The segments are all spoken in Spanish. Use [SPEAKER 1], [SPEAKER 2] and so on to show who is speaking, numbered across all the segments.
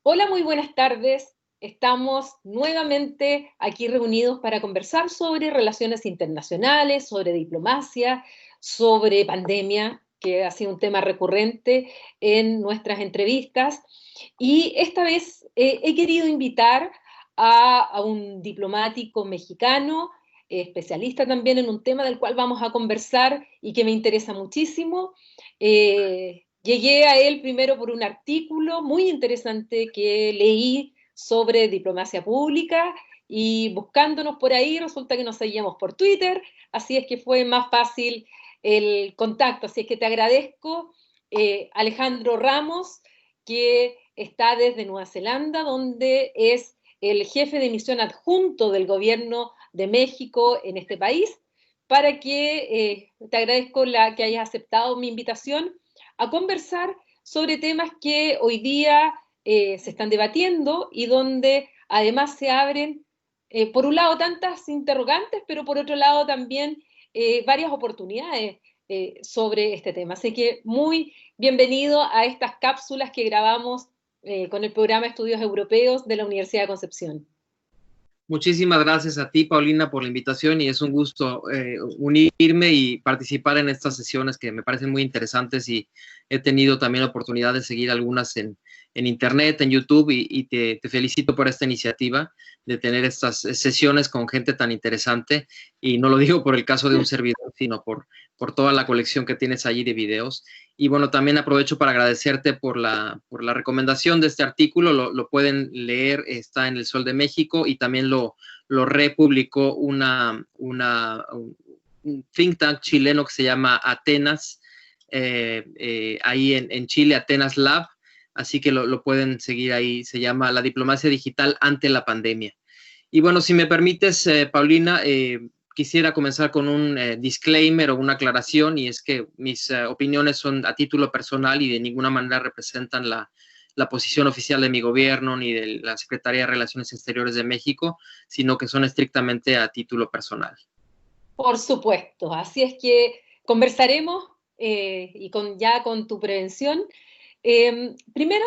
[SPEAKER 1] Hola, muy buenas tardes. Estamos nuevamente aquí reunidos para conversar sobre relaciones internacionales, sobre diplomacia, sobre pandemia, que ha sido un tema recurrente en nuestras entrevistas. Y esta vez he querido invitar a un diplomático mexicano, especialista también en un tema del cual vamos a conversar y que me interesa muchísimo. Llegué a él primero por un artículo muy interesante que leí sobre diplomacia pública y buscándonos por ahí resulta que nos seguíamos por Twitter, así es que fue más fácil el contacto. Así es que te agradezco, Alejandro Ramos, que está desde Nueva Zelanda, donde es el jefe de misión adjunto del gobierno de México en este país, para que te agradezco que hayas aceptado mi invitación a conversar sobre temas que hoy día se están debatiendo y donde además se abren, por un lado, tantas interrogantes, pero por otro lado también varias oportunidades sobre este tema. Así que muy bienvenido a estas cápsulas que grabamos con el programa Estudios Europeos de la Universidad de Concepción.
[SPEAKER 2] Muchísimas gracias a ti, Paulina, por la invitación y es un gusto unirme y participar en estas sesiones que me parecen muy interesantes y he tenido también la oportunidad de seguir algunas en Internet, en YouTube y te felicito por esta iniciativa de tener estas sesiones con gente tan interesante y no lo digo por el caso de un servidor, sino por toda la colección que tienes allí de videos. Y bueno, también aprovecho para agradecerte por la recomendación de este artículo, lo pueden leer, está en El Sol de México y también lo republicó un think tank chileno que se llama Atenas, ahí en Chile, Atenas Lab, así que lo pueden seguir ahí, se llama La diplomacia digital ante la pandemia. Y bueno, si me permites, Paulina, quisiera comenzar con un disclaimer o una aclaración, y es que mis opiniones son a título personal y de ninguna manera representan la posición oficial de mi gobierno ni de la Secretaría de Relaciones Exteriores de México, sino que son estrictamente a título personal.
[SPEAKER 1] Por supuesto, así es que conversaremos y ya con tu prevención. Primero,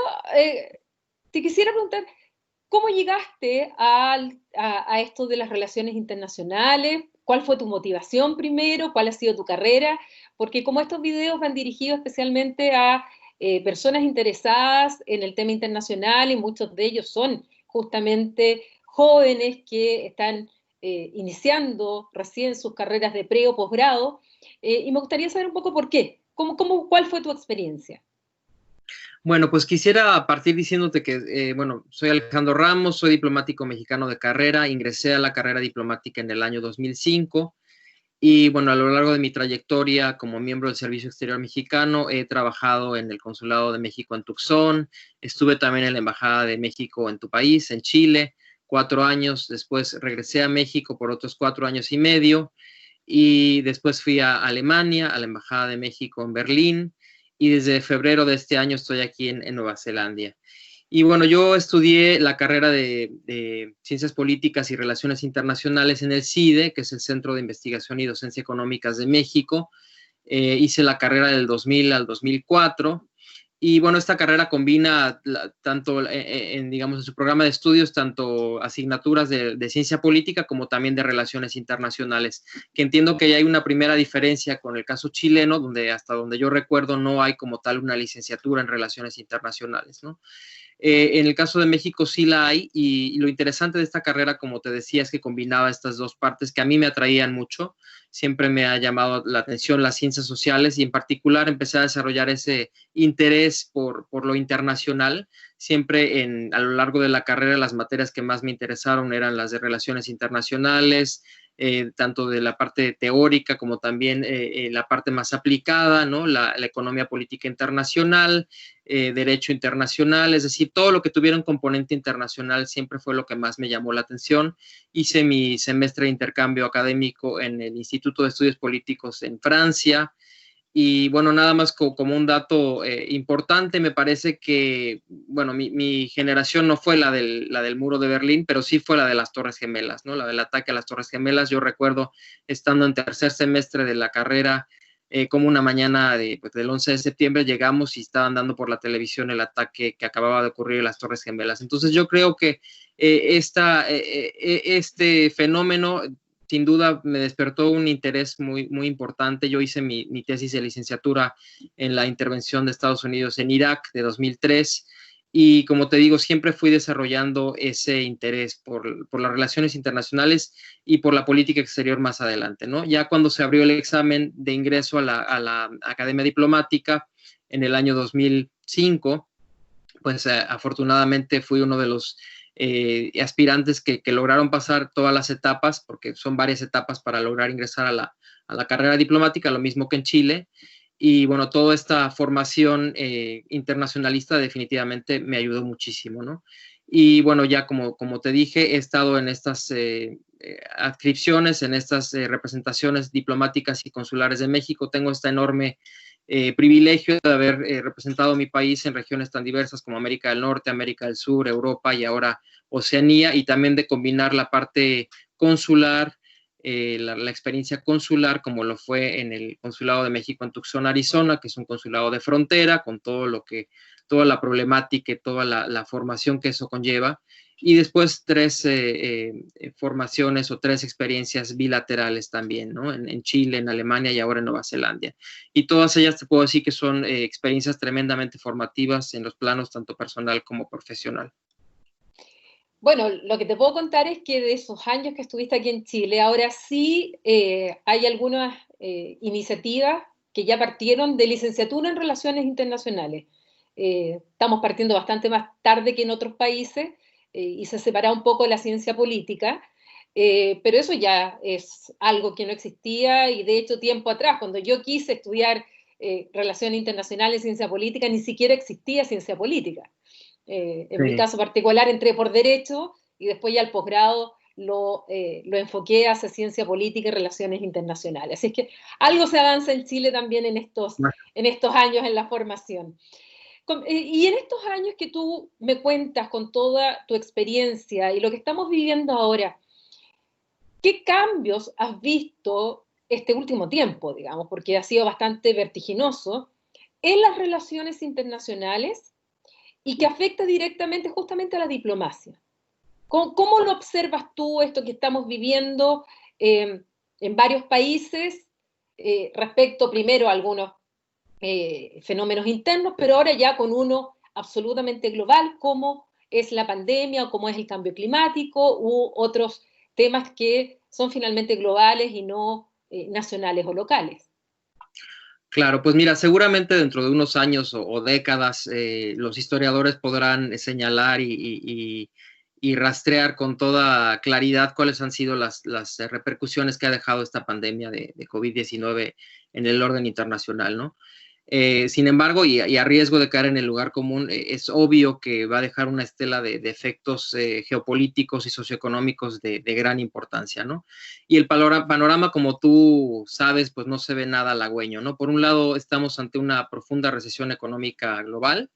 [SPEAKER 1] te quisiera preguntar, ¿cómo llegaste a esto de las relaciones internacionales? ¿Cuál fue tu motivación primero? ¿Cuál ha sido tu carrera? Porque como estos videos van dirigidos especialmente a personas interesadas en el tema internacional y muchos de ellos son justamente jóvenes que están iniciando recién sus carreras de pre o posgrado, y me gustaría saber un poco por qué. ¿Cuál fue tu experiencia?
[SPEAKER 2] Bueno, pues quisiera partir diciéndote que, bueno, soy Alejandro Ramos, soy diplomático mexicano de carrera, ingresé a la carrera diplomática en el año 2005 y, bueno, a lo largo de mi trayectoria como miembro del Servicio Exterior Mexicano he trabajado en el Consulado de México en Tucson, estuve también en la Embajada de México en tu país, en Chile, 4 años, después regresé a México por otros 4 años y medio y después fui a Alemania, a la Embajada de México en Berlín, y desde febrero de este año estoy aquí en Nueva Zelanda. Y bueno, yo estudié la carrera de Ciencias Políticas y Relaciones Internacionales en el CIDE, que es el Centro de Investigación y Docencia Económicas de México. Hice la carrera del 2000 al 2004. Y bueno, esta carrera combina tanto digamos, en su programa de estudios, tanto asignaturas de ciencia política como también de relaciones internacionales, que entiendo que ya hay una primera diferencia con el caso chileno, donde hasta donde yo recuerdo no hay como tal una licenciatura en relaciones internacionales, ¿no? En el caso de México sí la hay y lo interesante de esta carrera, como te decía, es que combinaba estas dos partes que a mí me atraían mucho. Siempre me ha llamado la atención las ciencias sociales y en particular empecé a desarrollar ese interés por lo internacional. Siempre a lo largo de la carrera las materias que más me interesaron eran las de relaciones internacionales, tanto de la parte teórica como también la parte más aplicada, ¿no? La economía política internacional, derecho internacional, es decir, todo lo que tuviera un componente internacional siempre fue lo que más me llamó la atención. Hice mi semestre de intercambio académico en el Instituto de Estudios Políticos en Francia. Y bueno, nada más como un dato importante, me parece que, bueno, mi generación no fue la del muro de Berlín, pero sí fue la de las Torres Gemelas, ¿no? La del ataque a las Torres Gemelas. Yo recuerdo estando en tercer semestre de la carrera, como una mañana del 11 de septiembre llegamos y estaban dando por la televisión el ataque que acababa de ocurrir en las Torres Gemelas. Entonces yo creo que este fenómeno sin duda me despertó un interés muy, muy importante. Yo hice mi tesis de licenciatura en la intervención de Estados Unidos en Irak de 2003. Y como te digo, siempre fui desarrollando ese interés por las relaciones internacionales y por la política exterior más adelante, ¿no? Ya cuando se abrió el examen de ingreso a la Academia Diplomática en el año 2005, pues afortunadamente fui uno de los aspirantes que lograron pasar todas las etapas, porque son varias etapas para lograr ingresar a la carrera diplomática, lo mismo que en Chile. Y bueno, toda esta formación internacionalista definitivamente me ayudó muchísimo, ¿no? Y bueno, ya como te dije, he estado en estas adscripciones, en estas representaciones diplomáticas y consulares de México. Tengo este enorme privilegio de haber representado a mi país en regiones tan diversas como América del Norte, América del Sur, Europa y ahora Oceanía, y también de combinar la parte consular, la experiencia consular, como lo fue en el Consulado de México en Tucson, Arizona, que es un consulado de frontera, con toda la problemática y toda la formación que eso conlleva, y después 3 formaciones o 3 experiencias bilaterales también, ¿no? En Chile, en Alemania y ahora en Nueva Zelanda. Y todas ellas te puedo decir que son experiencias tremendamente formativas en los planos tanto personal como profesional.
[SPEAKER 1] Bueno, lo que te puedo contar es que de esos años que estuviste aquí en Chile, ahora sí hay algunas iniciativas que ya partieron de licenciatura en Relaciones Internacionales. Estamos partiendo bastante más tarde que en otros países y se separa un poco la ciencia política, pero eso ya es algo que no existía y de hecho tiempo atrás, cuando yo quise estudiar Relaciones Internacionales y Ciencia Política, ni siquiera existía ciencia política. En mi caso particular entré por Derecho y después ya el posgrado lo enfoqué hacia Ciencia Política y Relaciones Internacionales. Así es que algo se avanza en Chile también en estos años en la formación. Y en estos años que tú me cuentas con toda tu experiencia y lo que estamos viviendo ahora, ¿qué cambios has visto este último tiempo, digamos, porque ha sido bastante vertiginoso, en las relaciones internacionales y que afecta directamente justamente a la diplomacia? ¿Cómo lo observas tú, esto que estamos viviendo en varios países, respecto primero a algunos fenómenos internos, pero ahora ya con uno absolutamente global, como es la pandemia o como es el cambio climático u otros temas que son finalmente globales y no nacionales o locales?
[SPEAKER 2] Claro, pues mira, seguramente dentro de unos años o décadas los historiadores podrán señalar y rastrear con toda claridad cuáles han sido las repercusiones que ha dejado esta pandemia de COVID-19 en el orden internacional, ¿no? Sin embargo, y a riesgo de caer en el lugar común, es obvio que va a dejar una estela de efectos geopolíticos y socioeconómicos de gran importancia, ¿no? Y el panorama, como tú sabes, pues no se ve nada halagüeño, ¿no? Por un lado, estamos ante una profunda recesión económica global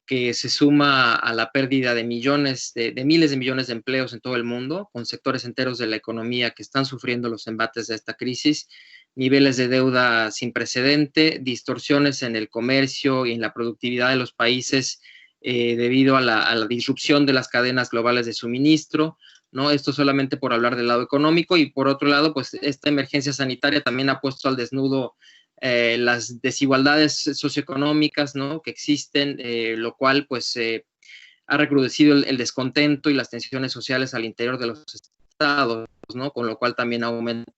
[SPEAKER 2] que se suma a la pérdida de millones, de miles de millones de empleos en todo el mundo, con sectores enteros de la economía que están sufriendo los embates de esta crisis, niveles de deuda sin precedente, distorsiones en el comercio y en la productividad de los países debido a la disrupción de las cadenas globales de suministro, ¿no? Esto solamente por hablar del lado económico, y por otro lado, pues esta emergencia sanitaria también ha puesto al desnudo las desigualdades socioeconómicas, ¿no?, que existen, lo cual pues ha recrudecido el descontento y las tensiones sociales al interior de los estados, ¿no?, con lo cual también aumenta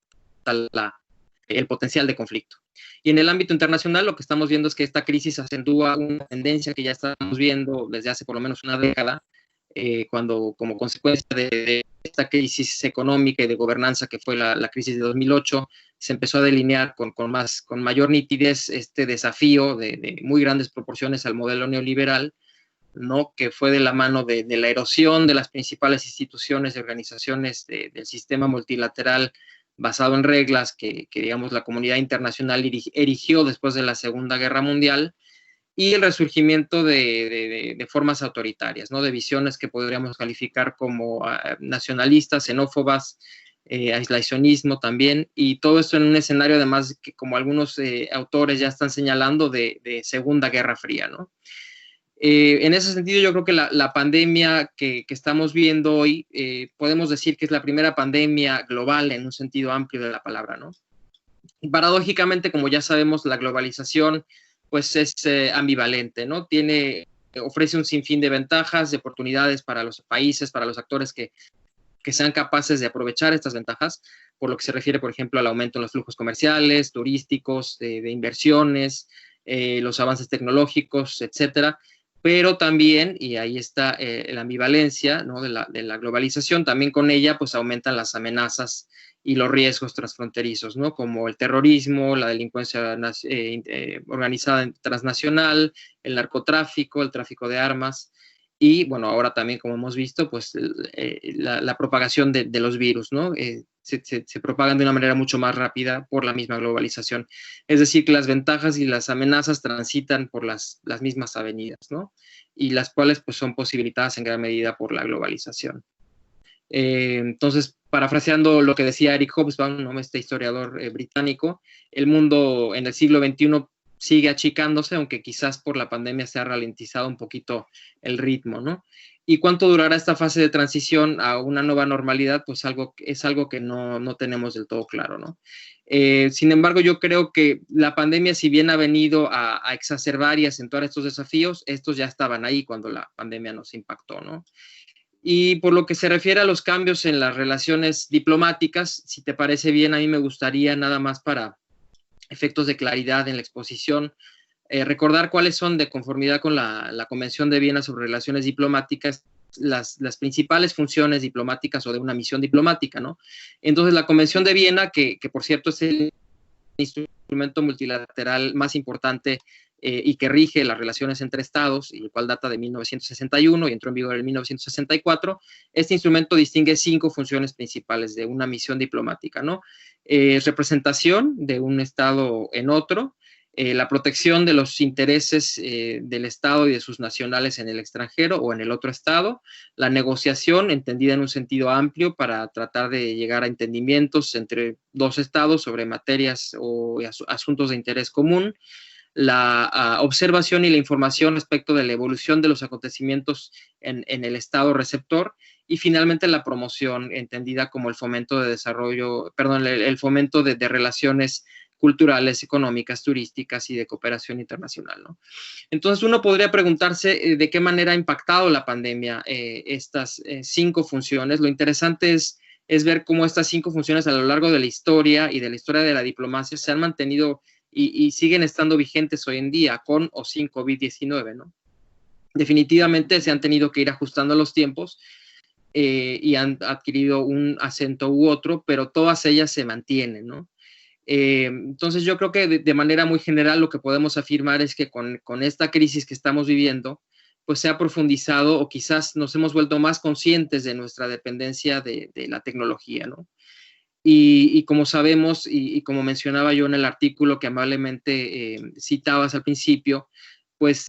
[SPEAKER 2] el potencial de conflicto. Y en el ámbito internacional lo que estamos viendo es que esta crisis acentúa una tendencia que ya estamos viendo desde hace por lo menos una década, cuando como consecuencia de esta crisis económica y de gobernanza que fue la crisis de 2008, se empezó a delinear con mayor nitidez este desafío de muy grandes proporciones al modelo neoliberal, ¿no?, que fue de la mano de la erosión de las principales instituciones y organizaciones del sistema multilateral basado en reglas que digamos, la comunidad internacional erigió después de la Segunda Guerra Mundial, y el resurgimiento de formas autoritarias, ¿no?, de visiones que podríamos calificar como nacionalistas, xenófobas, aislacionismo también, y todo esto en un escenario además que, como algunos autores ya están señalando, de Segunda Guerra Fría, ¿no? En ese sentido, yo creo que la pandemia que estamos viendo hoy, podemos decir que es la primera pandemia global en un sentido amplio de la palabra, ¿no? Y paradójicamente, como ya sabemos, la globalización pues es ambivalente, ¿no? Ofrece un sinfín de ventajas, de oportunidades para los países, para los actores que sean capaces de aprovechar estas ventajas, por lo que se refiere, por ejemplo, al aumento en los flujos comerciales, turísticos, de inversiones, los avances tecnológicos, etcétera. Pero también, y ahí está la ambivalencia, ¿no?, de la globalización, también con ella pues aumentan las amenazas y los riesgos transfronterizos, ¿no?, como el terrorismo, la delincuencia organizada transnacional, el narcotráfico, el tráfico de armas, y bueno, ahora también, como hemos visto, pues la propagación de los virus, ¿no? Se propagan de una manera mucho más rápida por la misma globalización. Es decir, que las ventajas y las amenazas transitan por las mismas avenidas, ¿no? Y las cuales pues son posibilitadas en gran medida por la globalización. Entonces, parafraseando lo que decía Eric Hobsbawm, ¿no?, este historiador británico, el mundo en el siglo XXI sigue achicándose, aunque quizás por la pandemia se ha ralentizado un poquito el ritmo, ¿no? ¿Y cuánto durará esta fase de transición a una nueva normalidad? Pues es algo que no tenemos del todo claro, ¿no? Sin embargo, yo creo que la pandemia, si bien ha venido a exacerbar y acentuar estos desafíos, estos ya estaban ahí cuando la pandemia nos impactó, ¿no? Y por lo que se refiere a los cambios en las relaciones diplomáticas, si te parece bien, a mí me gustaría, nada más para efectos de claridad en la exposición, recordar cuáles son, de conformidad con la Convención de Viena sobre Relaciones Diplomáticas, las principales funciones diplomáticas o de una misión diplomática, ¿no? Entonces, la Convención de Viena, que por cierto es el instrumento multilateral más importante y que rige las relaciones entre estados, y el cual data de 1961 y entró en vigor en 1964, este instrumento distingue 5 funciones principales de una misión diplomática, ¿no? Representación de un estado en otro, la protección de los intereses del Estado y de sus nacionales en el extranjero o en el otro Estado, la negociación, entendida en un sentido amplio, para tratar de llegar a entendimientos entre dos Estados sobre materias o asuntos de interés común, la observación y la información respecto de la evolución de los acontecimientos en el Estado receptor, y finalmente la promoción, entendida como el fomento de desarrollo, perdón, el fomento de relaciones culturales, económicas, turísticas y de cooperación internacional, ¿no? Entonces uno podría preguntarse de qué manera ha impactado la pandemia estas 5 funciones. Lo interesante es ver cómo estas 5 funciones a lo largo de la historia y de la historia de la diplomacia se han mantenido y siguen estando vigentes hoy en día, con o sin COVID-19, ¿no? Definitivamente se han tenido que ir ajustando a los tiempos y han adquirido un acento u otro, pero todas ellas se mantienen, ¿no? Entonces yo creo que de manera muy general lo que podemos afirmar es que con esta crisis que estamos viviendo, pues se ha profundizado, o quizás nos hemos vuelto más conscientes de nuestra dependencia de la tecnología, ¿no? Y como sabemos, y como mencionaba yo en el artículo que amablemente citabas al principio, pues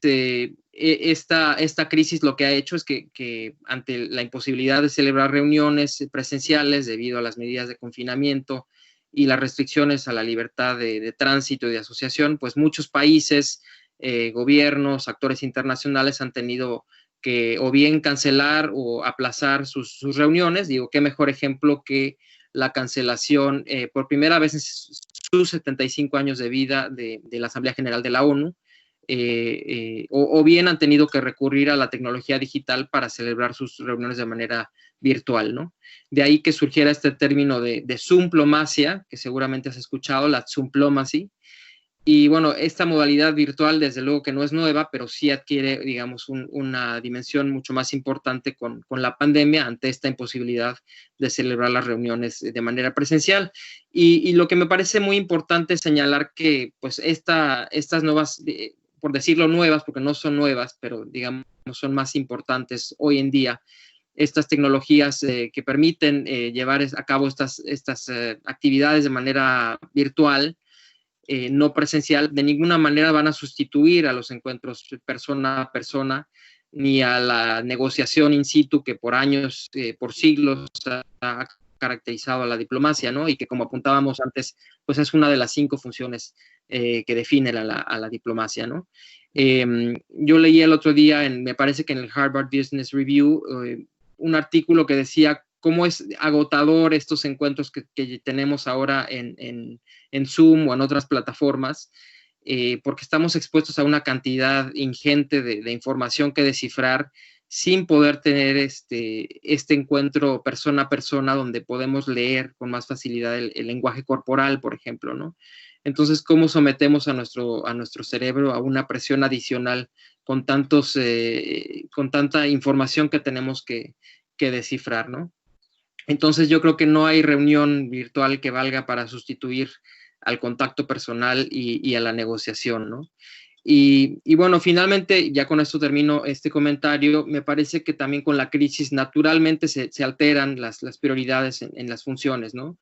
[SPEAKER 2] esta crisis lo que ha hecho es que ante la imposibilidad de celebrar reuniones presenciales debido a las medidas de confinamiento y las restricciones a la libertad de tránsito y de asociación, pues muchos países, gobiernos, actores internacionales han tenido que o bien cancelar o aplazar sus reuniones. Digo, qué mejor ejemplo que la cancelación por primera vez en sus 75 años de vida de la Asamblea General de la ONU, o bien han tenido que recurrir a la tecnología digital para celebrar sus reuniones de manera virtual, ¿no? De ahí que surgiera este término de Zoomplomacia, que seguramente has escuchado, la Zoomplomacy. Y bueno, esta modalidad virtual desde luego que no es nueva, pero sí adquiere, digamos, una dimensión mucho más importante con la pandemia, ante esta imposibilidad de celebrar las reuniones de manera presencial. Y lo que me parece muy importante es señalar que pues estas nuevas, por decirlo nuevas, porque no son nuevas, pero digamos son más importantes hoy en día, estas tecnologías que permiten llevar a cabo estas actividades de manera virtual, no presencial, de ninguna manera van a sustituir a los encuentros persona a persona, ni a la negociación in situ que por años, por siglos ha caracterizado a la diplomacia, ¿no? Y que, como apuntábamos antes, pues es una de las 5 funciones que definen a la diplomacia, ¿no? Yo leí el otro día, me parece que en el Harvard Business Review, un artículo que decía cómo es agotador estos encuentros que tenemos ahora en Zoom o en otras plataformas, porque estamos expuestos a una cantidad ingente de información que descifrar sin poder tener este encuentro persona a persona donde podemos leer con más facilidad el lenguaje corporal, por ejemplo, ¿no? Entonces, ¿cómo sometemos a nuestro cerebro a una presión adicional con tanta información que tenemos que descifrar, ¿no? Entonces, yo creo que no hay reunión virtual que valga para sustituir al contacto personal y a la negociación, ¿no? Y bueno, finalmente, ya con esto termino este comentario, me parece que también con la crisis naturalmente se alteran las prioridades en las funciones, ¿no?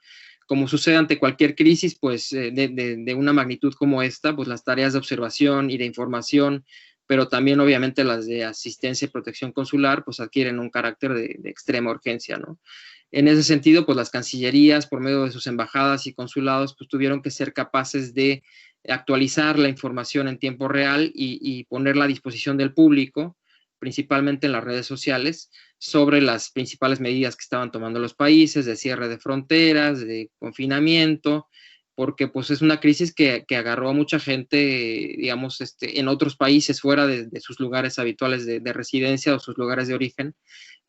[SPEAKER 2] Como sucede ante cualquier crisis, pues de una magnitud como esta, pues las tareas de observación y de información, pero también obviamente las de asistencia y protección consular, pues adquieren un carácter de extrema urgencia, ¿no? En ese sentido, pues las cancillerías, por medio de sus embajadas y consulados, pues tuvieron que ser capaces de actualizar la información en tiempo real y ponerla a disposición del público, principalmente en las redes sociales, sobre las principales medidas que estaban tomando los países, de cierre de fronteras, de confinamiento, porque pues es una crisis que agarró a mucha gente, digamos, en otros países fuera de sus lugares habituales de residencia o sus lugares de origen.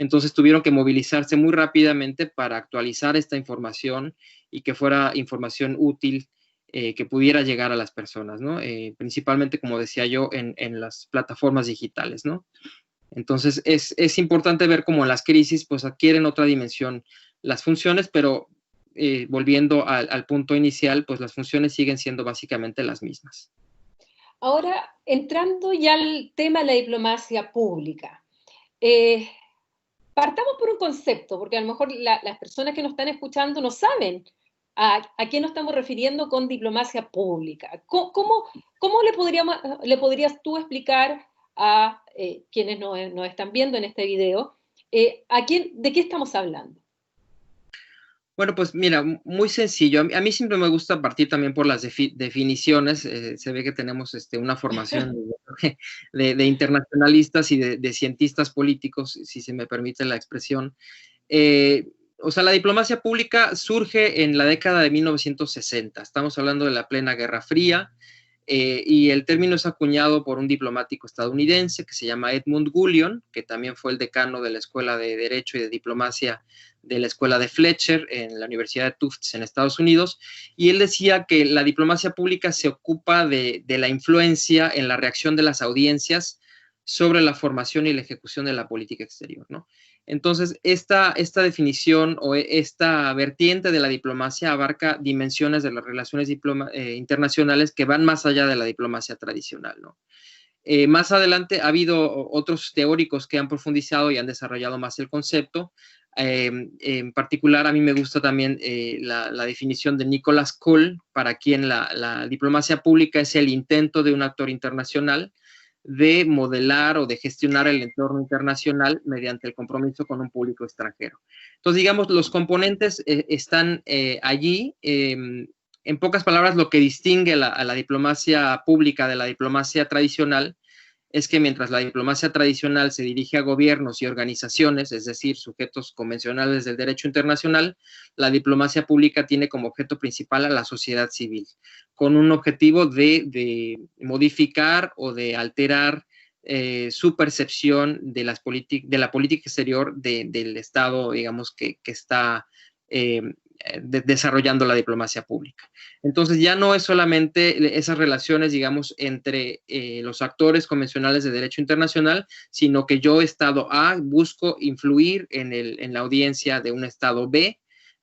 [SPEAKER 2] Entonces tuvieron que movilizarse muy rápidamente para actualizar esta información y que fuera información útil, que pudiera llegar a las personas, ¿no? Principalmente, como decía yo, en las plataformas digitales, ¿no? Entonces es importante ver cómo las crisis pues adquieren otra dimensión las funciones, pero volviendo al punto inicial, pues las funciones siguen siendo básicamente las mismas.
[SPEAKER 1] Ahora, entrando ya al tema de la diplomacia pública, partamos por un concepto, porque a lo mejor las personas que nos están escuchando no saben a qué nos estamos refiriendo con diplomacia pública. ¿Cómo le podrías tú explicar a quienes nos están viendo en este video de qué estamos hablando?
[SPEAKER 2] Bueno, pues mira, muy sencillo. A mí siempre me gusta partir también por las definiciones. Se ve que tenemos una formación de internacionalistas y de cientistas políticos, si se me permite la expresión. O sea, la diplomacia pública surge en la década de 1960. Estamos hablando de la plena Guerra Fría, y el término es acuñado por un diplomático estadounidense que se llama Edmund Gullion, que también fue el decano de la Escuela de Derecho y de Diplomacia de la Escuela de Fletcher en la Universidad de Tufts en Estados Unidos, y él decía que la diplomacia pública se ocupa de la influencia en la reacción de las audiencias sobre la formación y la ejecución de la política exterior, ¿no? Entonces, esta definición o esta vertiente de la diplomacia abarca dimensiones de las relaciones internacionales que van más allá de la diplomacia tradicional, ¿no? Más adelante ha habido otros teóricos que han profundizado y han desarrollado más el concepto. En particular, a mí me gusta también la definición de Nicholas Cole, para quien la diplomacia pública es el intento de un actor internacional de modelar o de gestionar el entorno internacional mediante el compromiso con un público extranjero. Entonces, digamos, los componentes están allí. En pocas palabras, lo que distingue a la diplomacia pública de la diplomacia tradicional es que mientras la diplomacia tradicional se dirige a gobiernos y organizaciones, es decir, sujetos convencionales del derecho internacional, la diplomacia pública tiene como objeto principal a la sociedad civil, con un objetivo de modificar o de alterar su percepción de la política exterior del Estado, digamos, que está desarrollando la diplomacia pública. Entonces ya no es solamente esas relaciones, digamos, entre los actores convencionales de derecho internacional, sino que yo, Estado A, busco influir en la audiencia de un Estado B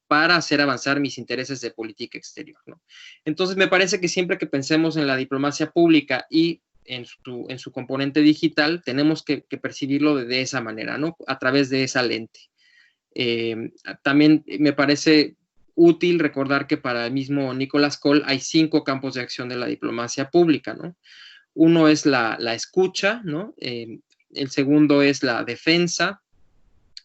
[SPEAKER 2] para hacer avanzar mis intereses de política exterior, ¿no? Entonces me parece que siempre que pensemos en la diplomacia pública y en su componente digital, tenemos que percibirlo de esa manera, ¿no? A través de esa lente. También me parece útil recordar que para el mismo Nicholas Cole hay 5 campos de acción de la diplomacia pública, ¿no? Uno es la escucha, ¿no? El segundo es la defensa,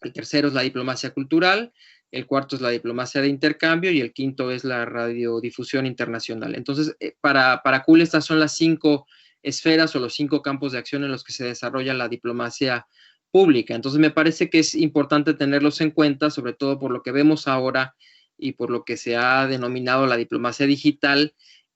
[SPEAKER 2] el tercero es la diplomacia cultural, el cuarto es la diplomacia de intercambio y el quinto es la radiodifusión internacional. Entonces, para Cool estas son las 5 esferas o los 5 campos de acción en los que se desarrolla la diplomacia pública. Entonces, me parece que es importante tenerlos en cuenta, sobre todo por lo que vemos ahora y por lo que se ha denominado la diplomacia digital,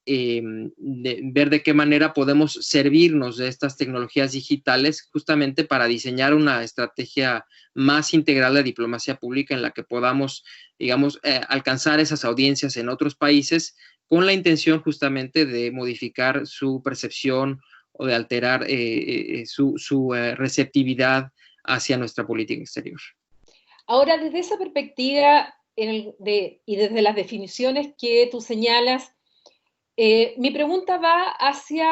[SPEAKER 2] ver de qué manera podemos servirnos de estas tecnologías digitales justamente para diseñar una estrategia más integral de diplomacia pública en la que podamos, digamos, alcanzar esas audiencias en otros países con la intención justamente de modificar su percepción o de alterar su receptividad hacia nuestra política exterior.
[SPEAKER 1] Ahora, desde esa perspectiva y desde las definiciones que tú señalas, mi pregunta va hacia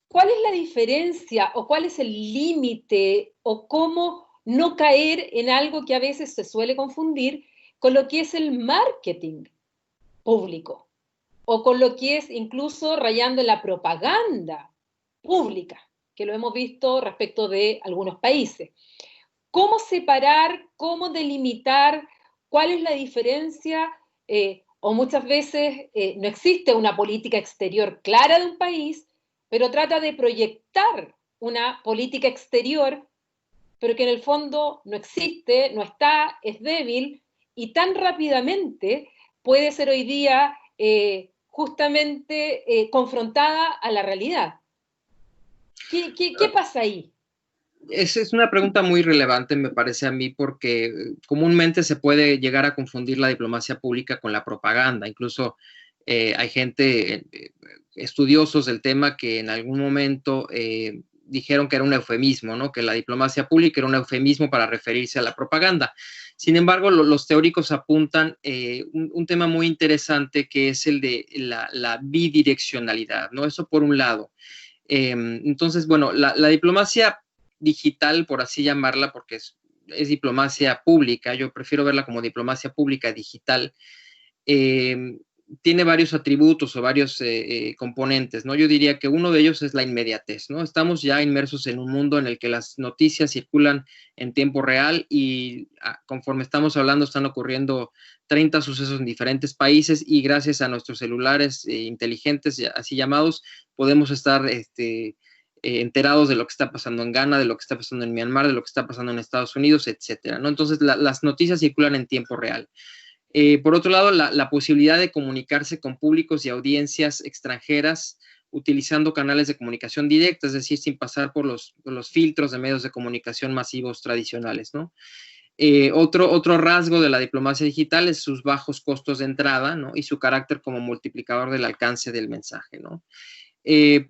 [SPEAKER 1] ¿cuál es la diferencia o cuál es el límite o cómo no caer en algo que a veces se suele confundir con lo que es el marketing público o con lo que es incluso rayando en la propaganda pública, que lo hemos visto respecto de algunos países? ¿Cómo separar, cómo delimitar, cuál es la diferencia? O muchas veces no existe una política exterior clara de un país, pero trata de proyectar una política exterior, pero que en el fondo no existe, no está, es débil, y tan rápidamente puede ser hoy día justamente confrontada a la realidad. ¿Qué pasa ahí?
[SPEAKER 2] Esa es una pregunta muy relevante, me parece a mí, porque comúnmente se puede llegar a confundir la diplomacia pública con la propaganda. Incluso hay gente, estudiosos del tema, que en algún momento dijeron que era un eufemismo, ¿no? Que la diplomacia pública era un eufemismo para referirse a la propaganda. Sin embargo, los teóricos apuntan un tema muy interesante, que es el de la bidireccionalidad, ¿no? Eso por un lado. Entonces, bueno, la diplomacia digital, por así llamarla, porque es diplomacia pública, yo prefiero verla como diplomacia pública digital, tiene varios atributos o varios componentes, ¿no? Yo diría que uno de ellos es la inmediatez, ¿no? Estamos ya inmersos en un mundo en el que las noticias circulan en tiempo real y conforme estamos hablando están ocurriendo 30 sucesos en diferentes países y gracias a nuestros celulares inteligentes, así llamados, podemos estar enterados de lo que está pasando en Ghana, de lo que está pasando en Myanmar, de lo que está pasando en Estados Unidos, etcétera, ¿no? Entonces, las noticias circulan en tiempo real. Por otro lado, la posibilidad de comunicarse con públicos y audiencias extranjeras utilizando canales de comunicación directa, es decir, sin pasar por los filtros de medios de comunicación masivos tradicionales, ¿no? Otro rasgo de la diplomacia digital es sus bajos costos de entrada, ¿no? Y su carácter como multiplicador del alcance del mensaje, ¿no?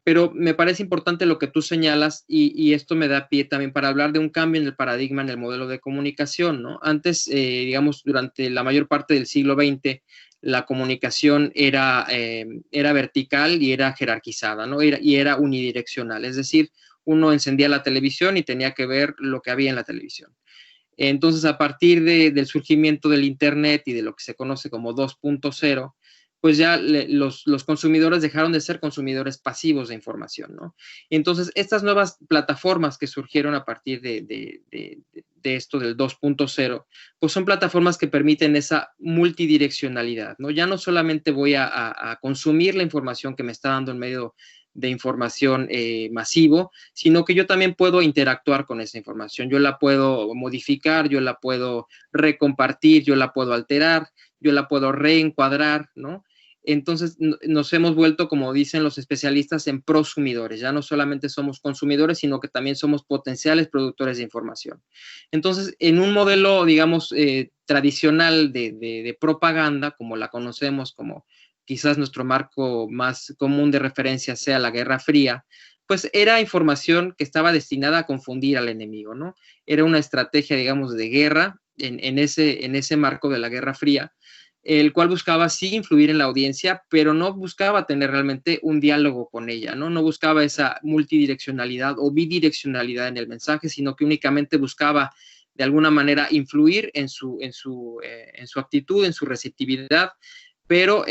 [SPEAKER 2] Pero me parece importante lo que tú señalas y esto me da pie también para hablar de un cambio en el paradigma en el modelo de comunicación, ¿no? Antes, digamos, durante la mayor parte del siglo XX, la comunicación era vertical y era jerarquizada, ¿no? Y era unidireccional, es decir, uno encendía la televisión y tenía que ver lo que había en la televisión. Entonces, a partir del surgimiento del Internet y de lo que se conoce como 2.0, pues ya los consumidores dejaron de ser consumidores pasivos de información, ¿no? Entonces, estas nuevas plataformas que surgieron a partir de esto del 2.0, pues son plataformas que permiten esa multidireccionalidad, ¿no? Ya no solamente voy a consumir la información que me está dando el medio de información masivo, sino que yo también puedo interactuar con esa información. Yo la puedo modificar, yo la puedo recompartir, yo la puedo alterar, yo la puedo reencuadrar, ¿no? Entonces nos hemos vuelto, como dicen los especialistas, en prosumidores. Ya no solamente somos consumidores, sino que también somos potenciales productores de información. Entonces, en un modelo, digamos, tradicional de propaganda, como la conocemos, como quizás nuestro marco más común de referencia sea la Guerra Fría, pues era información que estaba destinada a confundir al enemigo, ¿no? Era una estrategia, digamos, de guerra en ese marco de la Guerra Fría, el cual buscaba sí influir en la audiencia, pero no buscaba tener realmente un diálogo con ella, ¿no? No buscaba esa multidireccionalidad o bidireccionalidad en el mensaje, sino que únicamente buscaba de alguna manera influir en su actitud, en su receptividad, pero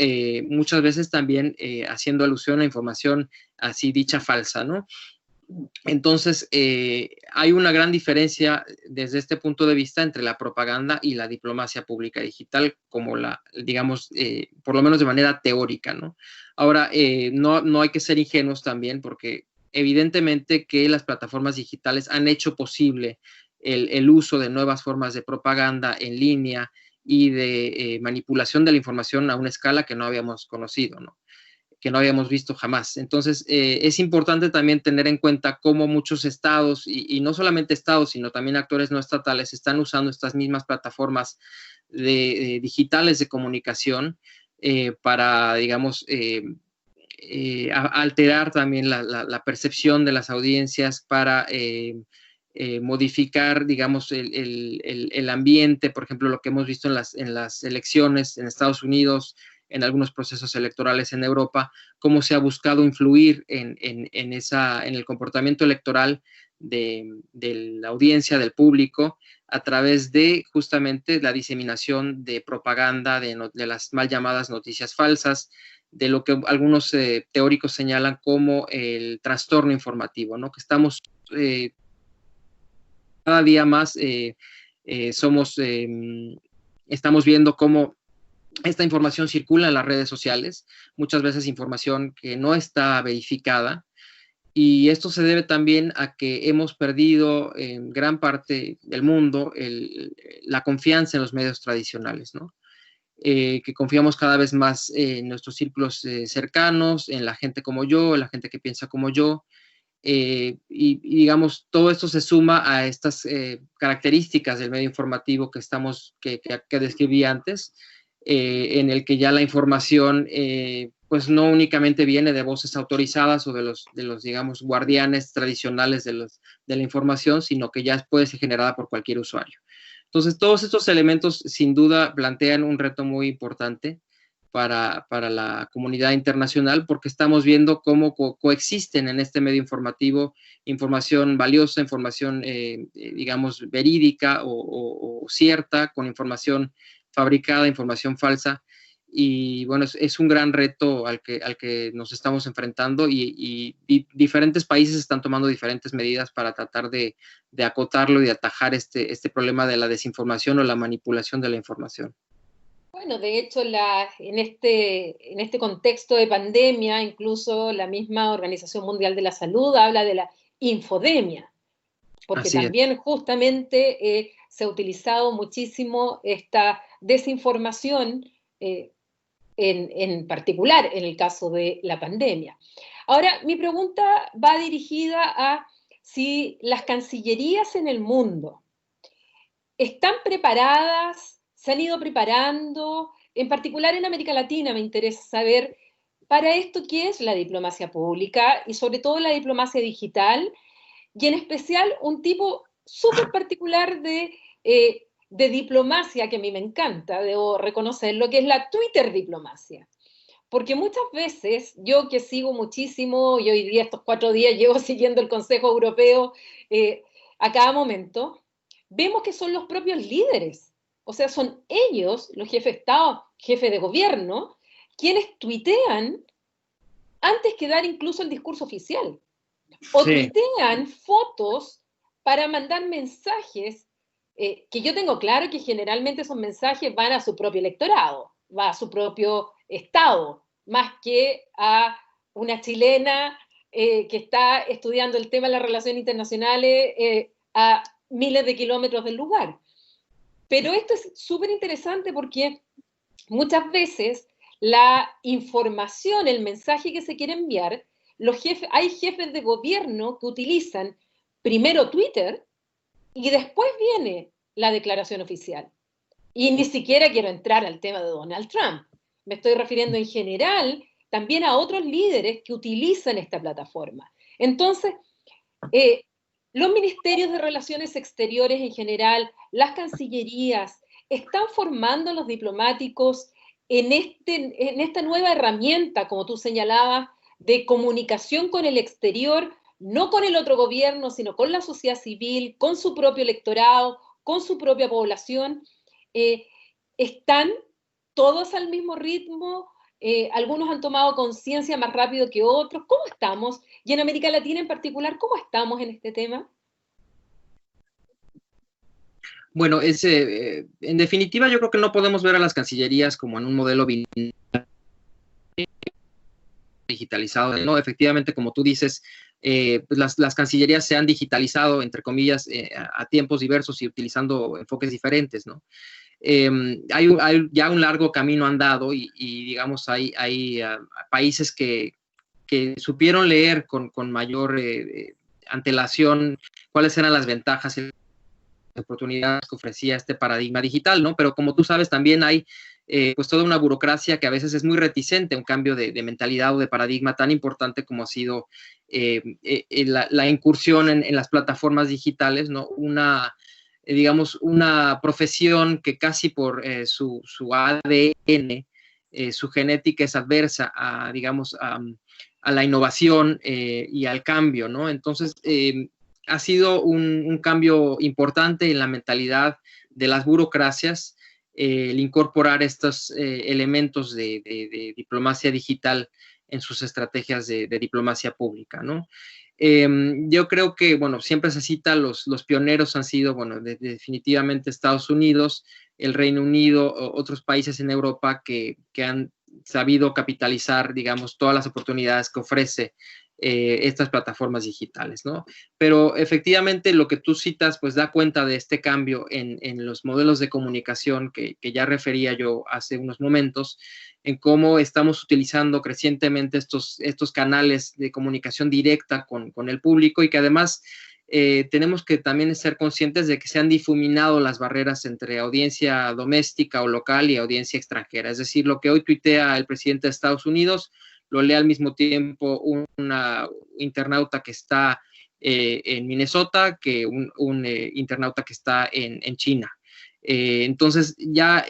[SPEAKER 2] muchas veces también haciendo alusión a información así dicha falsa, ¿no? Entonces, hay una gran diferencia desde este punto de vista entre la propaganda y la diplomacia pública digital, como digamos, por lo menos de manera teórica, ¿no? Ahora, no hay que ser ingenuos también, porque evidentemente que las plataformas digitales han hecho posible el uso de nuevas formas de propaganda en línea y de manipulación de la información a una escala que no habíamos conocido, ¿no? Que no habíamos visto jamás. Entonces, es importante también tener en cuenta cómo muchos estados, y no solamente estados, sino también actores no estatales, están usando estas mismas plataformas digitales de comunicación para, digamos, alterar también la percepción de las audiencias, para modificar, digamos, el ambiente. Por ejemplo, lo que hemos visto en las elecciones en Estados Unidos, en algunos procesos electorales en Europa, cómo se ha buscado influir en el comportamiento electoral de la audiencia, del público, a través de justamente la diseminación de propaganda, de las mal llamadas noticias falsas, de lo que algunos teóricos señalan como el trastorno informativo, ¿no? Que estamos cada día más estamos viendo cómo esta información circula en las redes sociales, muchas veces información que no está verificada, y esto se debe también a que hemos perdido en gran parte del mundo la confianza en los medios tradicionales, ¿no? Que confiamos cada vez más en nuestros círculos cercanos, en la gente como yo, en la gente que piensa como yo, digamos, todo esto se suma a estas características del medio informativo que describí antes, en el que ya la información pues no únicamente viene de voces autorizadas o de los digamos, guardianes tradicionales de la información, sino que ya puede ser generada por cualquier usuario. Entonces, todos estos elementos sin duda plantean un reto muy importante para la comunidad internacional, porque estamos viendo cómo coexisten en este medio informativo información valiosa, información, digamos, verídica o cierta, con información fabricada, información falsa. Y bueno, es un gran reto al que nos estamos enfrentando, y diferentes países están tomando diferentes medidas para tratar de acotarlo y de atajar este problema de la desinformación o la manipulación de la información.
[SPEAKER 1] Bueno, de hecho, en este contexto de pandemia, incluso la misma Organización Mundial de la Salud habla de la infodemia, porque
[SPEAKER 2] Así es.
[SPEAKER 1] también justamente se ha utilizado muchísimo esta desinformación, en particular en el caso de la pandemia. Ahora, mi pregunta va dirigida a si las cancillerías en el mundo están preparadas, se han ido preparando, en particular en América Latina me interesa saber para esto qué es la diplomacia pública y sobre todo la diplomacia digital, y en especial un tipo súper particular de diplomacia que a mí me encanta, debo reconocerlo, que es la Twitter diplomacia. Porque muchas veces, yo que sigo muchísimo, y hoy día estos 4 días llevo siguiendo el Consejo Europeo a cada momento, vemos que son los propios líderes, o sea, son ellos, los jefes de Estado, jefes de gobierno, quienes tuitean antes que dar incluso el discurso oficial. O
[SPEAKER 2] Sí.
[SPEAKER 1] tuitean fotos para mandar mensajes, que yo tengo claro que generalmente esos mensajes van a su propio electorado, va a su propio estado, más que a una chilena que está estudiando el tema de las relaciones internacionales a miles de kilómetros del lugar. Pero esto es súper interesante porque muchas veces la información, el mensaje que se quiere enviar, hay jefes de gobierno que utilizan primero Twitter y después viene la declaración oficial. Y ni siquiera quiero entrar al tema de Donald Trump. Me estoy refiriendo en general también a otros líderes que utilizan esta plataforma. Entonces, los ministerios de Relaciones Exteriores en general, las cancillerías, están formando a los diplomáticos en esta nueva herramienta, como tú señalabas, de comunicación con el exterior, no con el otro gobierno, sino con la sociedad civil, con su propio electorado, con su propia población. ¿Están todos al mismo ritmo? algunos han tomado conciencia más rápido que otros. ¿Cómo estamos? Y en América Latina en particular, ¿cómo estamos en este tema?
[SPEAKER 2] Bueno, en definitiva yo creo que no podemos ver a las cancillerías como en un modelo digitalizado, ¿no? Efectivamente, como tú dices, pues las cancillerías se han digitalizado, entre comillas, a tiempos diversos y utilizando enfoques diferentes, ¿no? Hay ya un largo camino andado y digamos, hay países que supieron leer con mayor antelación cuáles eran las ventajas y las oportunidades que ofrecía este paradigma digital, ¿no? Pero como tú sabes, también hay pues toda una burocracia que a veces es muy reticente a un cambio de mentalidad o de paradigma tan importante como ha sido la incursión en las plataformas digitales, ¿no? Digamos, una profesión que casi por su ADN, su genética es adversa a, digamos, a la innovación y al cambio, ¿no? Entonces, ha sido un cambio importante en la mentalidad de las burocracias, el incorporar estos elementos de diplomacia digital en sus estrategias de diplomacia pública, ¿no? Yo creo que, bueno, siempre se cita, los pioneros han sido, bueno, definitivamente Estados Unidos, el Reino Unido, otros países en Europa que han sabido capitalizar, digamos, todas las oportunidades que ofrece estas plataformas digitales, ¿no? Pero efectivamente lo que tú citas, pues da cuenta de este cambio en los modelos de comunicación que ya refería yo hace unos momentos, en cómo estamos utilizando crecientemente estos canales de comunicación directa con el público y que además tenemos que también ser conscientes de que se han difuminado las barreras entre audiencia doméstica o local y audiencia extranjera. Es decir, lo que hoy tuitea el presidente de Estados Unidos, lo lee al mismo tiempo una internauta que está en Minnesota que un internauta que está en China. Entonces, ya,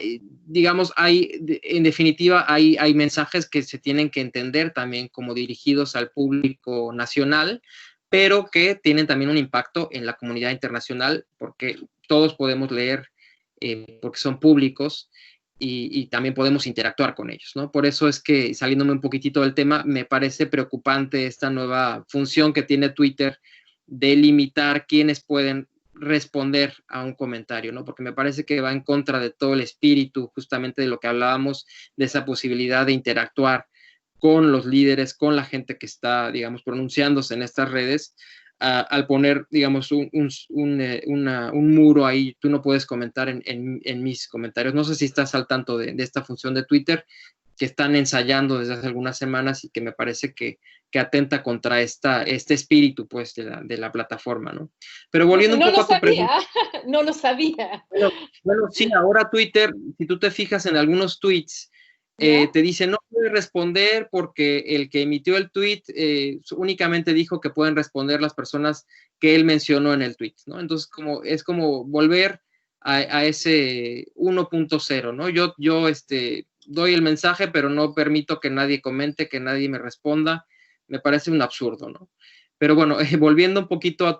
[SPEAKER 2] digamos, en definitiva, hay mensajes que se tienen que entender también como dirigidos al público nacional, pero que tienen también un impacto en la comunidad internacional, porque todos podemos leer, porque son públicos, y también podemos interactuar con ellos, ¿no? Por eso es que, saliéndome un poquitito del tema, me parece preocupante esta nueva función que tiene Twitter de limitar quiénes pueden responder a un comentario, ¿no? Porque me parece que va en contra de todo el espíritu, justamente de lo que hablábamos, de esa posibilidad de interactuar con los líderes, con la gente que está, digamos, pronunciándose en estas redes, al poner, digamos, un muro ahí, tú no puedes comentar en mis comentarios. No sé si estás al tanto de esta función de Twitter que están ensayando desde hace algunas semanas y que me parece que atenta contra este espíritu, pues, de la plataforma, ¿no? Pero volviendo un poco a tu pregunta.
[SPEAKER 1] No lo sabía.
[SPEAKER 2] Bueno, sí, ahora Twitter, si tú te fijas en algunos tweets, te dice no puede responder porque el que emitió el tweet únicamente dijo que pueden responder las personas que él mencionó en el tweet, ¿no? Entonces, es como volver a ese 1.0, ¿no? Yo doy el mensaje, pero no permito que nadie comente, que nadie me responda. Me parece un absurdo, ¿no? Pero bueno, volviendo un poquito a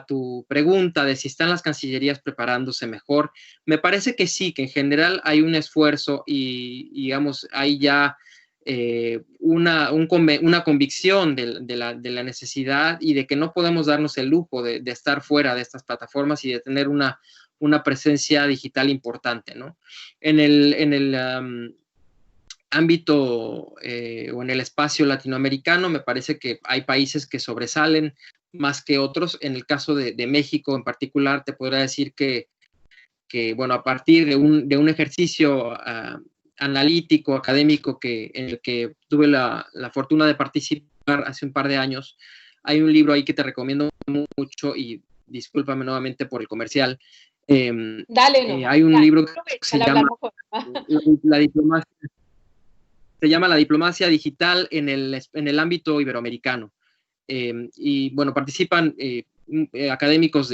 [SPEAKER 2] tu pregunta de si están las cancillerías preparándose mejor, me parece que sí, que en general hay un esfuerzo y digamos, hay ya una convicción de la necesidad y de que no podemos darnos el lujo de estar fuera de estas plataformas y de tener una presencia digital importante, ¿no? En el ámbito o en el espacio latinoamericano, me parece que hay países que sobresalen más que otros. En el caso de México en particular, te podría decir que bueno, a partir de un ejercicio analítico, académico, en el que tuve la fortuna de participar hace un par de años, hay un libro ahí que te recomiendo mucho y discúlpame nuevamente por el comercial.
[SPEAKER 1] Dale, no.
[SPEAKER 2] Hay un libro que se llama la diplomacia. Se llama La diplomacia digital en el ámbito iberoamericano. Y bueno, participan académicos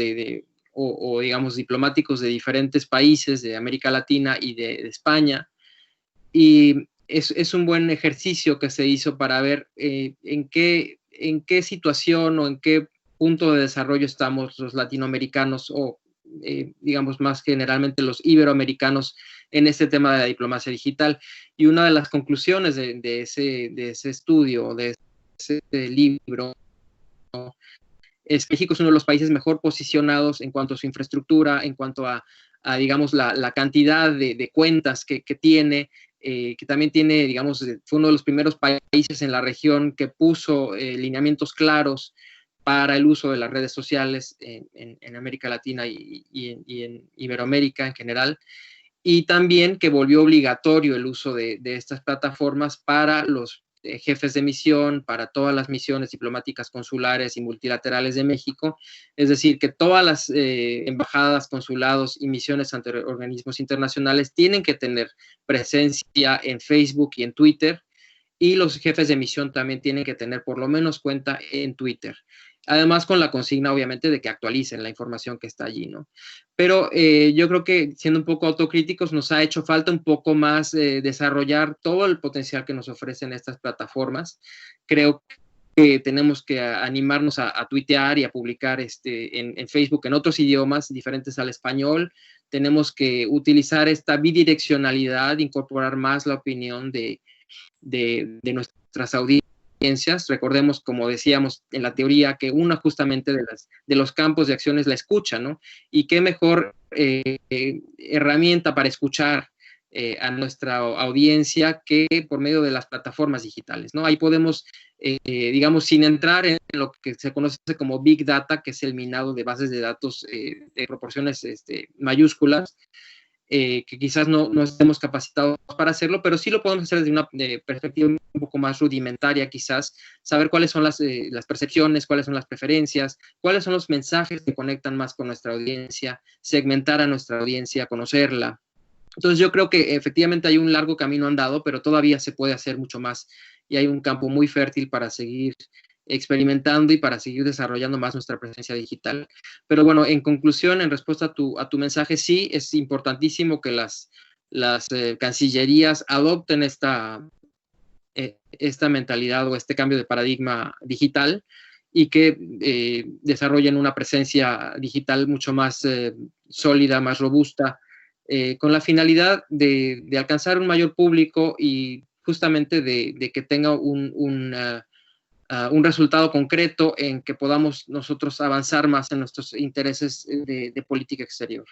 [SPEAKER 2] o digamos diplomáticos de diferentes países de América Latina y de España. Y es un buen ejercicio que se hizo para ver en qué situación o en qué punto de desarrollo estamos los latinoamericanos o digamos, más generalmente los iberoamericanos en este tema de la diplomacia digital. Y una de las conclusiones de ese estudio, de ese libro, es que México es uno de los países mejor posicionados en cuanto a su infraestructura, en cuanto a digamos, la cantidad de cuentas que tiene, que también tiene, digamos, fue uno de los primeros países en la región que puso lineamientos claros para el uso de las redes sociales en América Latina y en Iberoamérica en general, y también que volvió obligatorio el uso de estas plataformas para los jefes de misión, para todas las misiones diplomáticas, consulares y multilaterales de México. Es decir, que todas las embajadas, consulados y misiones ante organismos internacionales tienen que tener presencia en Facebook y en Twitter, y los jefes de misión también tienen que tener por lo menos cuenta en Twitter. Además, con la consigna, obviamente, de que actualicen la información que está allí, ¿no? Pero yo creo que, siendo un poco autocríticos, nos ha hecho falta un poco más desarrollar todo el potencial que nos ofrecen estas plataformas. Creo que tenemos que animarnos a tuitear y a publicar en Facebook en otros idiomas diferentes al español. Tenemos que utilizar esta bidireccionalidad, incorporar más la opinión de nuestras audiencias. Recordemos, como decíamos en la teoría, que una justamente de los campos de acción es la escucha, ¿no? Y qué mejor herramienta para escuchar a nuestra audiencia que por medio de las plataformas digitales, ¿no? Ahí podemos, digamos, sin entrar en lo que se conoce como Big Data, que es el minado de bases de datos de proporciones mayúsculas, que quizás no estemos capacitados para hacerlo, pero sí lo podemos hacer desde una perspectiva un poco más rudimentaria, quizás, saber cuáles son las percepciones, cuáles son las preferencias, cuáles son los mensajes que conectan más con nuestra audiencia, segmentar a nuestra audiencia, conocerla. Entonces yo creo que efectivamente hay un largo camino andado, pero todavía se puede hacer mucho más y hay un campo muy fértil para seguir experimentando y para seguir desarrollando más nuestra presencia digital. Pero bueno, en conclusión, en respuesta a tu mensaje, sí, es importantísimo que las cancillerías adopten esta mentalidad o este cambio de paradigma digital y que desarrollen una presencia digital mucho más sólida, más robusta, con la finalidad de alcanzar un mayor público y justamente de que tenga un resultado concreto en que podamos nosotros avanzar más en nuestros intereses de política exterior.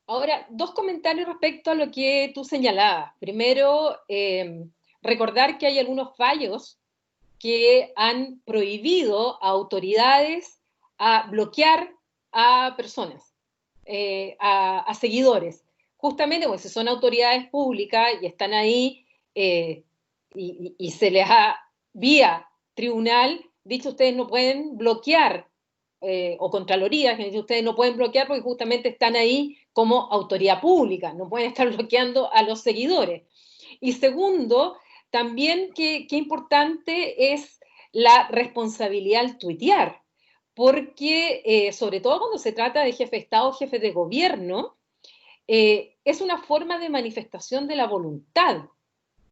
[SPEAKER 1] Ahora, dos comentarios respecto a lo que tú señalabas. Primero, recordar que hay algunos fallos que han prohibido a autoridades a bloquear a personas, a seguidores. Justamente porque si son autoridades públicas y están ahí y se les ha, vía tribunal, dicho ustedes no pueden bloquear, o Contraloría, que ustedes no pueden bloquear porque justamente están ahí como autoridad pública, no pueden estar bloqueando a los seguidores. Y segundo, también qué importante es la responsabilidad al tuitear, porque sobre todo cuando se trata de jefe de Estado o jefe de gobierno, es una forma de manifestación de la voluntad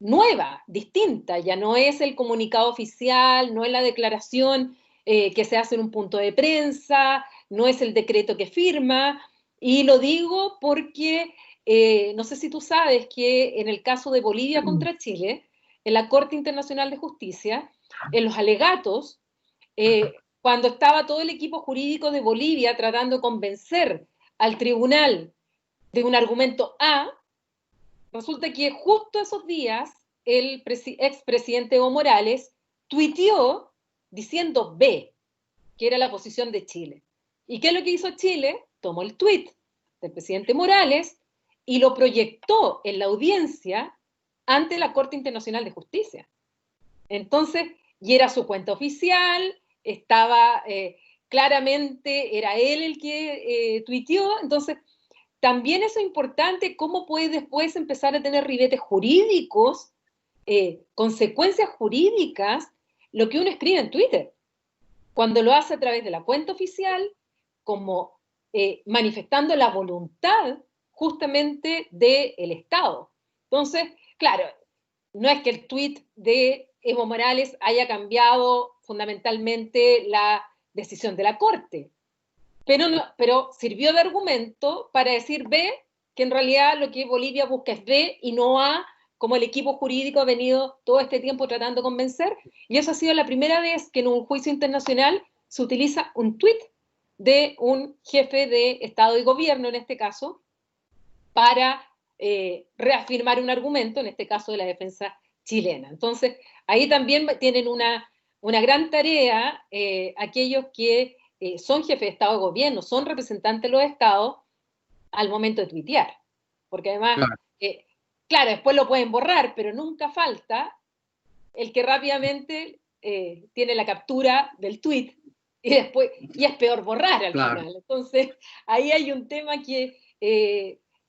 [SPEAKER 1] nueva, distinta, ya no es el comunicado oficial, no es la declaración que se hace en un punto de prensa, no es el decreto que firma, y lo digo porque no sé si tú sabes que en el caso de Bolivia contra Chile, en la Corte Internacional de Justicia, en los alegatos, cuando estaba todo el equipo jurídico de Bolivia tratando de convencer al tribunal de un argumento A, resulta que justo esos días el expresidente Evo Morales tuiteó diciendo B, que era la posición de Chile. ¿Y qué es lo que hizo Chile? Tomó el tuit del presidente Morales y lo proyectó en la audiencia ante la Corte Internacional de Justicia. Entonces, y era su cuenta oficial, estaba claramente, era él el que tuiteó, entonces también eso es importante, cómo puede después empezar a tener ribetes jurídicos, consecuencias jurídicas, lo que uno escribe en Twitter, cuando lo hace a través de la cuenta oficial, como manifestando la voluntad justamente del Estado. Entonces, claro, no es que el tuit de Evo Morales haya cambiado fundamentalmente la decisión de la Corte, pero sirvió de argumento para decir B, que en realidad lo que Bolivia busca es B y no A, como el equipo jurídico ha venido todo este tiempo tratando de convencer, y eso ha sido la primera vez que en un juicio internacional se utiliza un tuit de un jefe de Estado y Gobierno, en este caso, para reafirmar un argumento, en este caso de la defensa chilena. Entonces, ahí también tienen una gran tarea aquellos que son jefes de Estado y Gobierno, son representantes de los Estados al momento de tuitear, porque además,
[SPEAKER 2] Claro.
[SPEAKER 1] Claro, después lo pueden borrar, pero nunca falta el que rápidamente tiene la captura del tuit y después, y es peor borrar al
[SPEAKER 2] Claro.
[SPEAKER 1] final. Entonces, ahí hay un tema que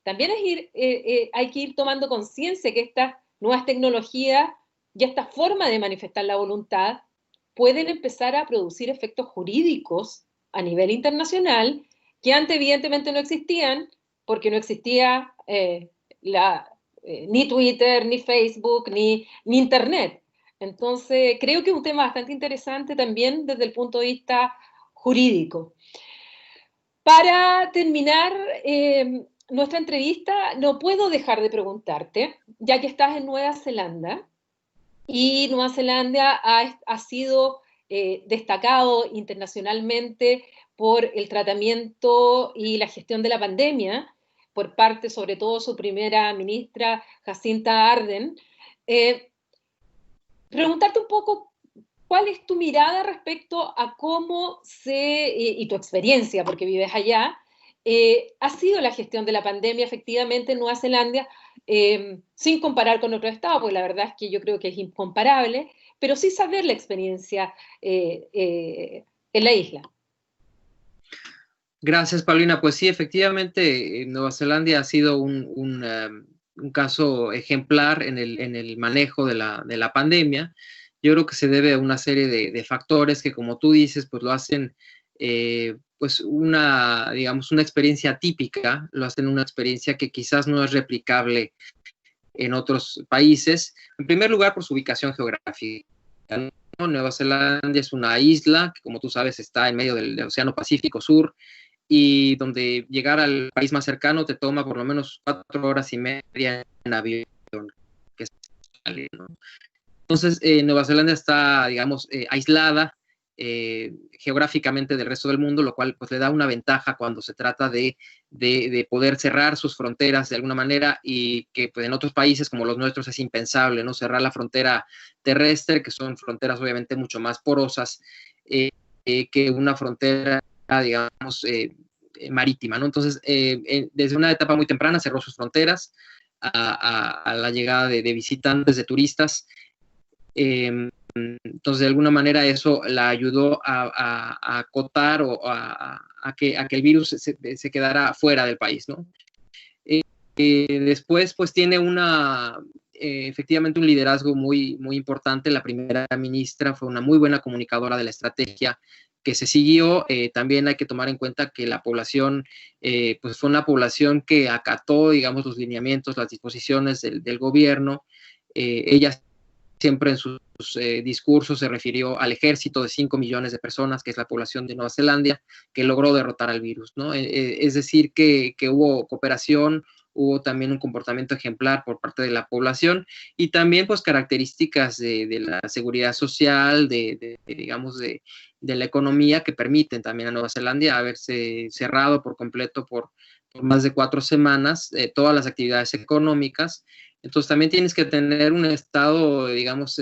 [SPEAKER 1] también hay que ir tomando conciencia que estas nuevas tecnologías y esta forma de manifestar la voluntad pueden empezar a producir efectos jurídicos a nivel internacional que antes evidentemente no existían porque no existía ni Twitter, ni Facebook, ni Internet. Entonces, creo que es un tema bastante interesante también desde el punto de vista jurídico. Para terminar nuestra entrevista, no puedo dejar de preguntarte, ya que estás en Nueva Zelanda, y Nueva Zelanda ha sido destacado internacionalmente por el tratamiento y la gestión de la pandemia, por parte sobre todo su primera ministra, Jacinta Ardern. Preguntarte un poco cuál es tu mirada respecto a cómo y tu experiencia, porque vives allá, ha sido la gestión de la pandemia efectivamente en Nueva Zelanda, sin comparar con otro estado, porque la verdad es que yo creo que es incomparable, pero sí saber la experiencia en la isla.
[SPEAKER 2] Gracias, Paulina. Pues sí, efectivamente, Nueva Zelanda ha sido un caso ejemplar en el manejo de la pandemia. Yo creo que se debe a una serie de factores que, como tú dices, pues lo hacen pues digamos, una experiencia típica, lo hacen una experiencia que quizás no es replicable en otros países. En primer lugar, por su ubicación geográfica, ¿no? Nueva Zelanda es una isla que, como tú sabes, está en medio del Océano Pacífico Sur, y donde llegar al país más cercano te toma por lo menos 4 horas y media en avión. Que sale, ¿no? Entonces, Nueva Zelanda está, digamos, aislada geográficamente del resto del mundo, lo cual pues le da una ventaja cuando se trata de poder cerrar sus fronteras de alguna manera, y que pues, en otros países como los nuestros es impensable, ¿no? Cerrar la frontera terrestre, que son fronteras obviamente mucho más porosas que una frontera, digamos, marítima, ¿no? Entonces, desde una etapa muy temprana cerró sus fronteras a la llegada de visitantes, de turistas. Entonces, de alguna manera eso la ayudó a acotar o a que el virus se quedara fuera del país, ¿no? Después, pues tiene efectivamente un liderazgo muy, muy importante. La primera ministra fue una muy buena comunicadora de la estrategia que se siguió. También hay que tomar en cuenta que la población, pues fue una población que acató, digamos, los lineamientos, las disposiciones del gobierno. Ella siempre en sus discursos se refirió al ejército de 5 millones de personas, que es la población de Nueva Zelanda, que logró derrotar al virus, ¿no? Es decir, que hubo cooperación, hubo también un comportamiento ejemplar por parte de la población, y también pues características de la seguridad social, digamos, de la economía, que permiten también a Nueva Zelanda haberse cerrado por completo por más de 4 semanas todas las actividades económicas. Entonces también tienes que tener un estado, digamos,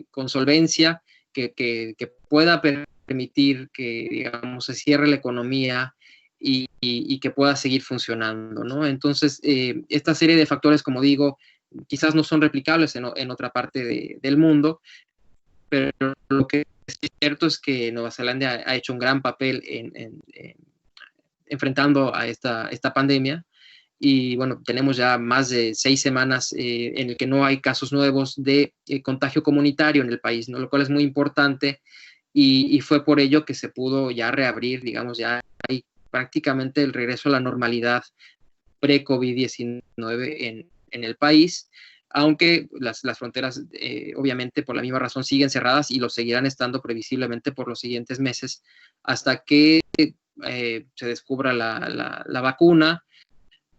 [SPEAKER 2] con solvencia que pueda permitir que, digamos, se cierre la economía y que pueda seguir funcionando, ¿no? Entonces, esta serie de factores, como digo, quizás no son replicables en otra parte del mundo, pero lo que es cierto es que Nueva Zelanda ha hecho un gran papel en enfrentando a esta pandemia. Y bueno, tenemos ya más de 6 semanas en el que no hay casos nuevos de contagio comunitario en el país, ¿no? Lo cual es muy importante, y fue por ello que se pudo ya reabrir, digamos, ya hay prácticamente el regreso a la normalidad pre-COVID-19 en el país, aunque las fronteras obviamente por la misma razón siguen cerradas y lo seguirán estando previsiblemente por los siguientes meses, hasta que se descubra la vacuna,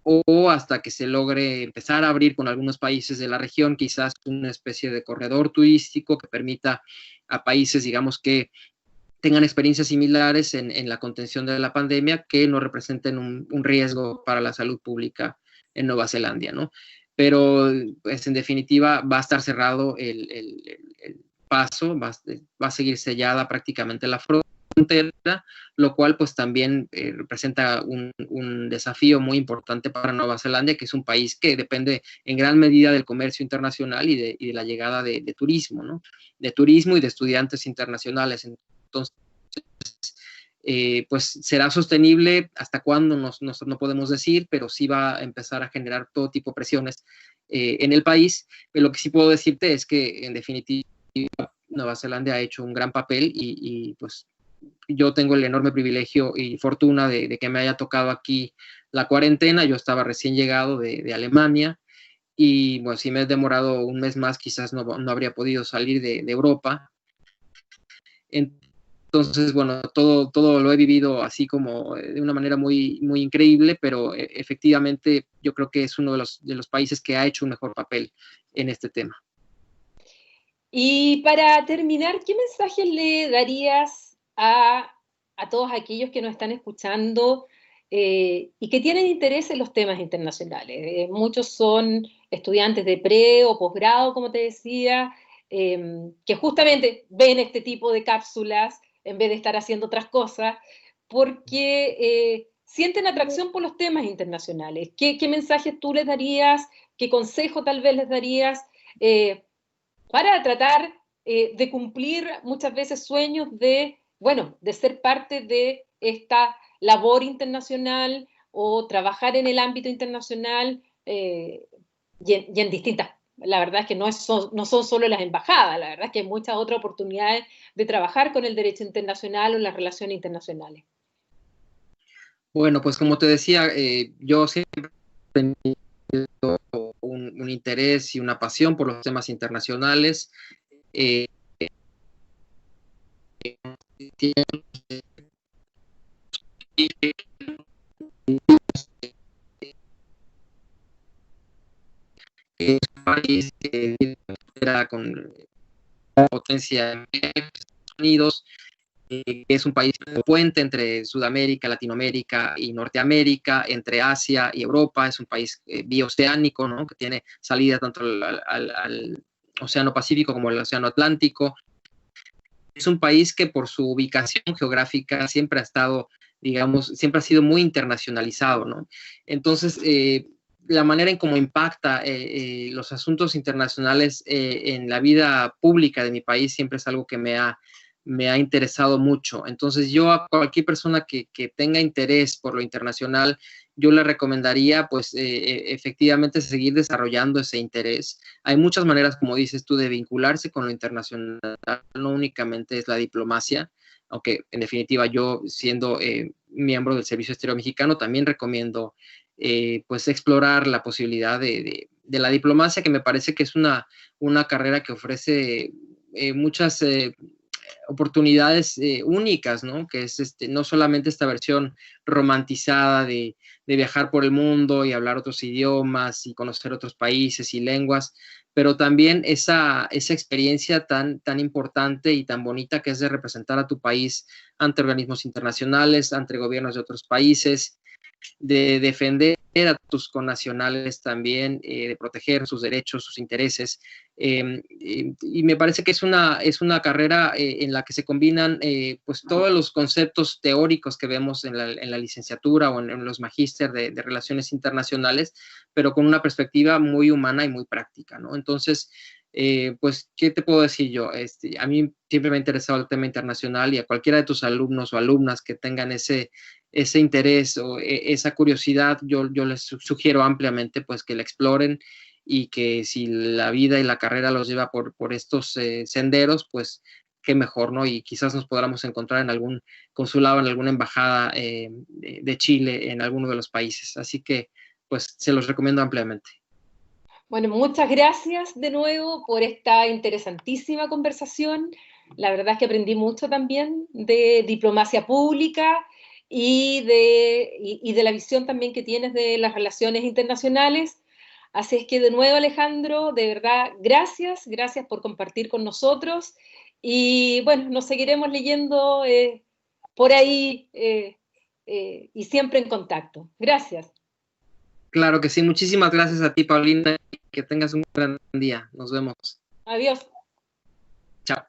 [SPEAKER 2] o hasta que se logre empezar a abrir con algunos países de la región, quizás una especie de corredor turístico que permita a países, digamos, que tengan experiencias similares en la contención de la pandemia, que no representen un riesgo para la salud pública en Nueva Zelanda, ¿no? Pero, pues, en definitiva, va a estar cerrado el paso, va a seguir sellada prácticamente la frontera, lo cual pues también representa un desafío muy importante para Nueva Zelanda, que es un país que depende en gran medida del comercio internacional y de la llegada de turismo, ¿no? De turismo y de estudiantes internacionales. Entonces, pues será sostenible, hasta cuándo no podemos decir, pero sí va a empezar a generar todo tipo de presiones en el país. Pero lo que sí puedo decirte es que, en definitiva, Nueva Zelanda ha hecho un gran papel y pues yo tengo el enorme privilegio y fortuna de que me haya tocado aquí la cuarentena. Yo estaba recién llegado de Alemania y, bueno, si me he demorado un mes más, quizás no habría podido salir de Europa. Entonces, bueno, todo lo he vivido así como de una manera muy, muy increíble, pero efectivamente yo creo que es uno de los países que ha hecho un mejor papel en este tema.
[SPEAKER 1] Y para terminar, ¿qué mensaje le darías a todos aquellos que nos están escuchando y que tienen interés en los temas internacionales? Muchos son estudiantes de pre o posgrado, como te decía, que justamente ven este tipo de cápsulas en vez de estar haciendo otras cosas, porque sienten atracción por los temas internacionales. ¿Qué mensajes tú les darías? ¿Qué consejo tal vez les darías? Para tratar de cumplir muchas veces sueños de, bueno, de ser parte de esta labor internacional o trabajar en el ámbito internacional y en distintas. La verdad es que no son solo las embajadas, la verdad es que hay muchas otras oportunidades de trabajar con el derecho internacional o las relaciones internacionales.
[SPEAKER 2] Bueno, pues como te decía, yo siempre he tenido un interés y una pasión por los temas internacionales. Es un país que era con potencia en Estados Unidos, es un país puente entre Sudamérica, Latinoamérica y Norteamérica, entre Asia y Europa. Es un país bioceánico, ¿no? Que tiene salida tanto al Océano Pacífico como al Océano Atlántico. Es un país que por su ubicación geográfica siempre ha estado, digamos, siempre ha sido muy internacionalizado, ¿no? Entonces, la manera en cómo impacta los asuntos internacionales en la vida pública de mi país siempre es algo que me ha interesado mucho. Entonces, yo a cualquier persona que tenga interés por lo internacional, yo le recomendaría, pues, efectivamente seguir desarrollando ese interés. Hay muchas maneras, como dices tú, de vincularse con lo internacional, no únicamente es la diplomacia, aunque en definitiva yo, siendo miembro del Servicio Exterior Mexicano, también recomiendo pues explorar la posibilidad de la diplomacia, que me parece que es una carrera que ofrece muchas oportunidades únicas, ¿no? Que es no solamente esta versión romantizada de viajar por el mundo y hablar otros idiomas y conocer otros países y lenguas, pero también esa experiencia tan importante y tan bonita que es de representar a tu país ante organismos internacionales, ante gobiernos de otros países, de defender a tus connacionales también, de proteger sus derechos, sus intereses. Y me parece que es una carrera en la que se combinan pues todos los conceptos teóricos que vemos en la licenciatura o en los magíster de relaciones internacionales, pero con una perspectiva muy humana y muy práctica, ¿no? Entonces, pues, ¿qué te puedo decir yo? A mí siempre me ha interesado el tema internacional, y a cualquiera de tus alumnos o alumnas que tengan ese interés o esa curiosidad, yo les sugiero ampliamente pues que la exploren, y que si la vida y la carrera los lleva por estos senderos, pues qué mejor, ¿no? Y quizás nos podamos encontrar en algún consulado, en alguna embajada de Chile, en alguno de los países. Así que pues se los recomiendo ampliamente.
[SPEAKER 1] Bueno, muchas gracias de nuevo por esta interesantísima conversación. La verdad es que aprendí mucho también de diplomacia pública y de la visión también que tienes de las relaciones internacionales. Así es que de nuevo, Alejandro, de verdad, gracias por compartir con nosotros y bueno, nos seguiremos leyendo por ahí y siempre en contacto. Gracias.
[SPEAKER 2] Claro que sí, muchísimas gracias a ti, Paulina, que tengas un gran día. Nos vemos.
[SPEAKER 1] Adiós.
[SPEAKER 2] Chao.